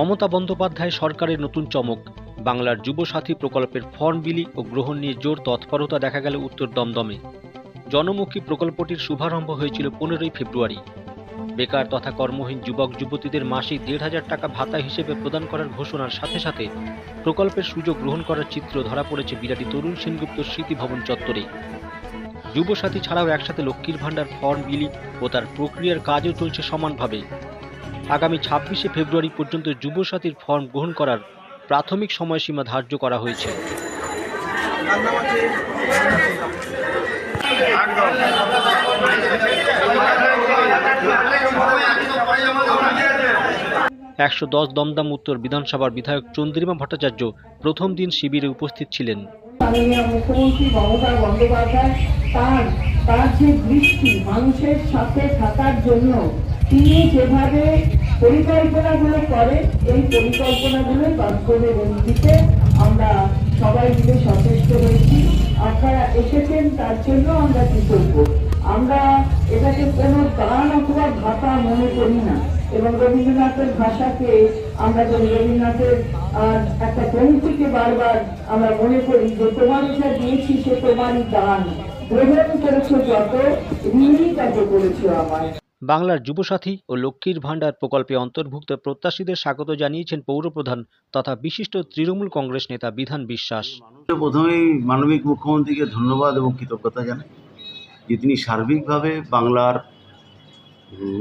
মমতা বন্দ্যোপাধ্যায় সরকারের নতুন চমক। বাংলার যুবসাথী প্রকল্পের ফর্ম বিলি ও গ্রহণ নিয়ে জোর তৎপরতা দেখা গেল উত্তর দমদমে। জনমুখী প্রকল্পটির শুভারম্ভ হয়েছিল 15ই ফেব্রুয়ারি। বেকার তথা কর্মহীন যুবক যুবতীদের মাসিক 1,500 টাকা ভাতা হিসেবে প্রদান করার ঘোষণার সাথে সাথে প্রকল্পের সুযোগ গ্রহণ করার চিত্র ধরা পড়েছে বিরাটি তরুণ সেনগুপ্ত স্মৃতি ভবন চত্বরে। যুবসাথী ছাড়াও একসাথে লক্ষ্মীর ভাণ্ডার ফর্ম বিলি ও তার প্রক্রিয়ার কাজও চলছে সমানভাবে। আগামী 26শে ফেব্রুয়ারি পর্যন্ত যুবসাথীর ফর্ম গ্রহণ করার প্রাথমিক সময়সীমা ধার্য করা হয়েছে। 110 দমদম উত্তর বিধানসভার বিধায়ক চন্দ্রিমা ভট্টাচার্য প্রথম দিন শিবিরে উপস্থিত ছিলেন। মাননীয় মুখ্যমন্ত্রী মমতা বন্দ্যোপাধ্যায় তার যে দৃষ্টি মানুষের সাথে থাকার জন্য তিনি যেভাবে পরিকল্পনাগুলো করেন, এই পরিকল্পনাগুলো বাস্তবে রূপ দিতে আমরা সবাই মিলে সচেষ্ট হয়েছি। আপনারা এসেছেন তার জন্য আমরা কৃতজ্ঞ। আমরা এটাকে কোনো গান অথবা ভাতা মনে করি না, এবং রবীন্দ্রনাথের ভাষাকে আমরা রবীন্দ্রনাথের একটা পংক্তিকে বারবার আমরা মনে করি যে তোমার যা দিয়েছি সে তোমারই দান, গ্রহণ করেছো যত, ঋণী তত করেছো আমায়। বাংলার যুবসাথী ও লক্ষ্মীর ভাণ্ডার প্রকল্পে অন্তর্ভুক্ত প্রত্যাশীদের স্বাগত জানিয়েছেন পৌরপ্রধান তথা বিশিষ্ট তৃণমূল কংগ্রেস নেতা বিধান বিশ্বাস। প্রথমেই মাননীয় মুখ্যমন্ত্রীকে ধন্যবাদ এবং কৃতজ্ঞতা জানাই যে তিনি সার্বিকভাবে বাংলার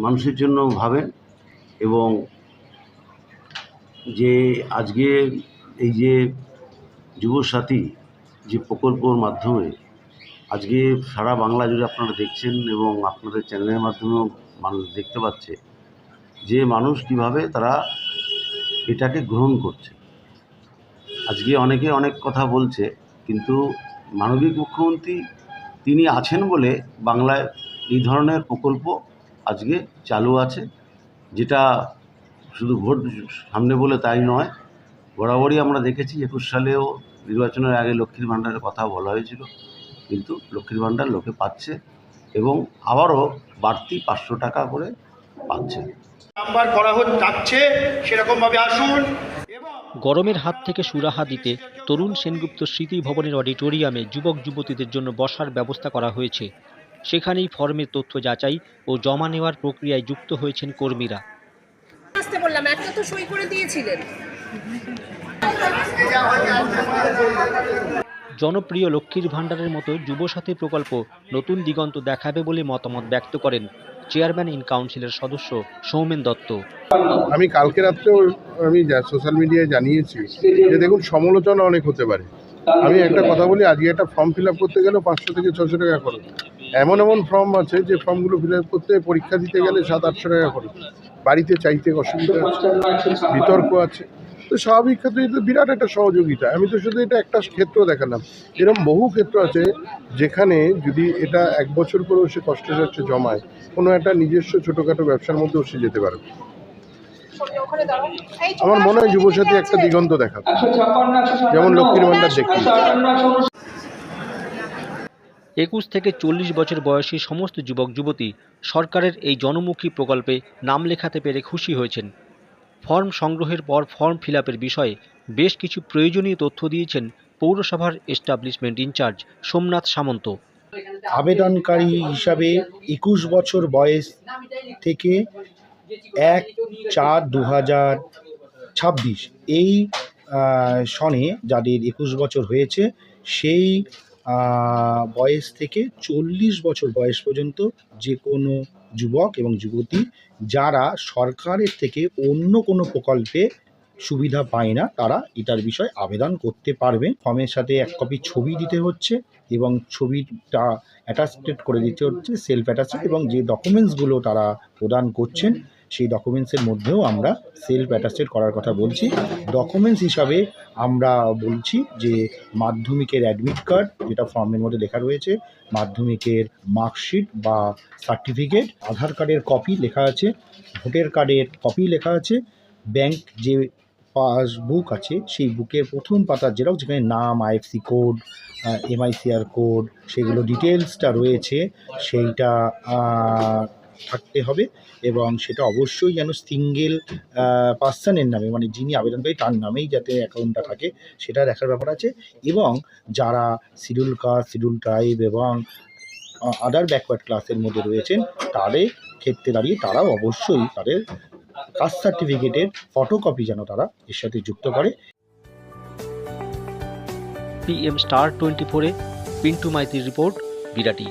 মানুষের জন্য ভাবেন, এবং যে আজকে এই যে যুবসাথী যে প্রকল্পর মাধ্যমে আজকে সারা বাংলা জুড়ে আপনারা দেখছেন এবং আপনাদের চ্যানেলের মাধ্যমেও মানুষ দেখতে পাচ্ছে যে মানুষ কিভাবে তারা এটাকে গ্রহণ করছে। আজকে অনেকে অনেক কথা বলছে, কিন্তু মাননীয় মুখ্যমন্ত্রী তিনি আছেন বলে বাংলায় এই ধরনের প্রকল্প আজকে চালু আছে, যেটা শুধু ভোট সামনে বলে তাই নয়, বরাবরই আমরা দেখেছি 21 সালেও নির্বাচনের আগে লক্ষ্মীর ভাণ্ডারের কথা বলা হয়েছিল, কিন্তু লক্ষ্মীর ভাণ্ডার লোকে পাচ্ছে এবং আবারও বাড়তি 500 টাকা করে পাচ্ছে। নাম্বার করা যাচ্ছে সেরকমভাবে আসুন। গরমের হাত থেকে সুরাহা দিতে তরুণ সেনগুপ্ত স্মৃতি ভবনের অডিটোরিয়ামে যুবক যুবতীদের জন্য বসার ব্যবস্থা করা হয়েছে। সেখানেই ফর্মের তথ্য যাচাই ও জমা নেওয়ার প্রক্রিয়ায় যুক্ত হয়েছেন কর্মীরা। আসতে বললাম, একটা তো সই করে দিয়েছিলেন। জনপ্রিয় লক্ষ্মীর ভাণ্ডারের মতো যুবসাথী প্রকল্প নতুন দিগন্ত দেখাবে বলে মতামত ব্যক্ত করেন চেয়ারম্যান ইন কাউন্সিলের সদস্য সৌমেন দত্ত। আমি কালকে রাত্রেও আমি সোশ্যাল মিডিয়ায় জানিয়েছি যে দেখুন, সমালোচনা অনেক হতে পারে। আমি একটা কথা বলি, আজকে একটা ফর্ম ফিল আপ করতে গেলেও 500 থেকে 600 টাকা খরচ। এমন ফর্ম আছে যে ফর্মগুলো ফিল আপ করতে পরীক্ষা দিতে গেলে 700-800 টাকা খরচ। বাড়িতে চাইতে অসুবিধা আছে, বিতর্ক আছে। তো স্বাভাবিক ক্ষেত্রে এটা বিরাট একটা সহযোগিতা। আমি তো শুধু এটা একটা ক্ষেত্র দেখালাম, এরকম বহু ক্ষেত্র আছে যেখানে যদি এটা 1 বছর করেও সে কষ্টে কষ্টে জমায়, কোনো একটা নিজস্ব ছোটোখাটো ব্যবসার মধ্যেও সে যেতে পারবে। আমার মনে হয় যুবসাথী একটা দিগন্ত দেখাবে, যেমন লক্ষ্মীর ভাণ্ডার দেখি। 21 থেকে 40 বছর বয়সী সমস্ত যুবক যুবতী সরকারের এই জনমুখী প্রকল্পে নাম লেখাতে পেরে খুশি হয়েছেন। ফর্ম সংগ্রহের পর ফর্ম ফিল আপের বিষয়ে বেশ কিছু প্রয়োজনীয় তথ্য দিয়েছেন পৌরসভার এস্টাবলিশমেন্ট ইনচার্জ সোমনাথ সামন্ত। আবেদনকারী হিসাবে 21 বছর বয়স থেকে 1/4/2026 এই সনে যাদের 21 বছর হয়েছে, সেই বয়স থেকে 40 বছর বয়স পর্যন্ত যে কোনো যুবক এবং যুবতী যারা সরকারের থেকে অন্য কোনো প্রকল্পে সুবিধা পায় না, তারা এটার বিষয়ে আবেদন করতে পারবে। ফর্মের সাথে 1 কপি ছবি দিতে হচ্ছে এবং ছবিটা অ্যাটাচমেন্ট করে দিতে হচ্ছে, সেলফ অ্যাটাচড, এবং যে ডকুমেন্টসগুলো তারা প্রদান করছেন সেই ডকুমেন্টসের মধ্যেও আমরা সেলফ অ্যাটাচড করার কথা বলছি। ডকুমেন্টস হিসাবে আমরা বলছি যে মাধ্যমিকের অ্যাডমিট কার্ড, যেটা ফর্মের মধ্যে লেখা রয়েছে, মাধ্যমিকের মার্কশিট বা সার্টিফিকেট, আধার কার্ডের কপি লেখা আছে, ভোটার কার্ডের কপি লেখা আছে, ব্যাংক যে পাসবুক আছে সেই বুকের প্রথম পাতার জেরক্স, যেখানে নাম, আইএফসি কোড, এমআইসিআর কোড, সেগুলো ডিটেলসটা রয়েছে, সেইটা থাকতে হবে এবং সেটা অবশ্যই যেন সিঙ্গেল পার্সনের নামে, মানে যিনি আবেদনকারী তার নামেই যাতে অ্যাকাউন্টটা থাকে সেটা দেখার ব্যাপার আছে। এবং যারা শিডিউল কাস্ট, শিডিউল ট্রাইব এবং আদার ব্যাকওয়ার্ড ক্লাসের মধ্যে রয়েছেন তাদের ক্ষেত্রে দাঁড়িয়ে তারাও অবশ্যই তাদের কাস্ট সার্টিফিকেটের ফটোকপি যেন তারা এর সাথে যুক্ত করে। PM Star 24-এ পিন্টু মাইতির রিপোর্ট, বিরাটি।